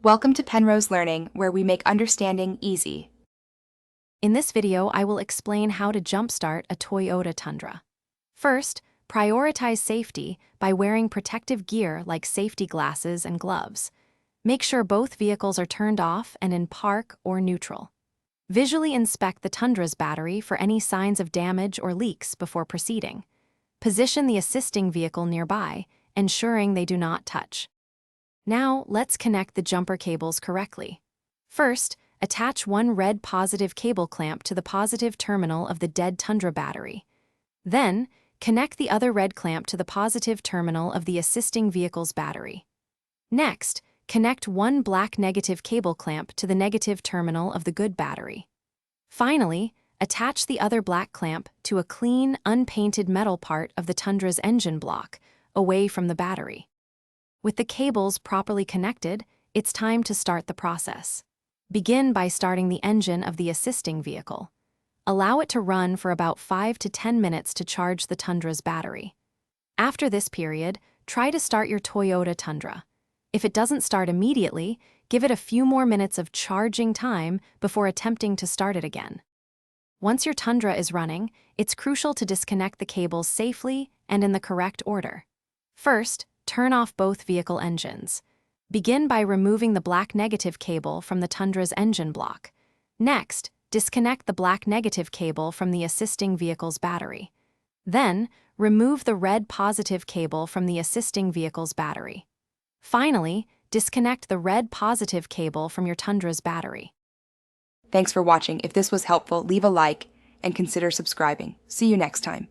Welcome to Penrose Learning, where we make understanding easy. In this video, I will explain how to jumpstart a Toyota Tundra. First, prioritize safety by wearing protective gear like safety glasses and gloves. Make sure both vehicles are turned off and in park or neutral. Visually inspect the Tundra's battery for any signs of damage or leaks before proceeding. Position the assisting vehicle nearby, ensuring they do not touch. Now, let's connect the jumper cables correctly. First, attach one red positive cable clamp to the positive terminal of the dead Tundra battery. Then, connect the other red clamp to the positive terminal of the assisting vehicle's battery. Next, connect one black negative cable clamp to the negative terminal of the good battery. Finally, attach the other black clamp to a clean, unpainted metal part of the Tundra's engine block, away from the battery. With the cables properly connected, it's time to start the process. Begin by starting the engine of the assisting vehicle. Allow it to run for about 5 to 10 minutes to charge the Tundra's battery. After this period, try to start your Toyota Tundra. If it doesn't start immediately, give it a few more minutes of charging time before attempting to start it again. Once your Tundra is running, it's crucial to disconnect the cables safely and in the correct order. First, turn off both vehicle engines. Begin by removing the black negative cable from the Tundra's engine block. Next, disconnect the black negative cable from the assisting vehicle's battery. Then, remove the red positive cable from the assisting vehicle's battery. Finally, disconnect the red positive cable from your Tundra's battery. Thanks for watching. If this was helpful, leave a like and consider subscribing. See you next time.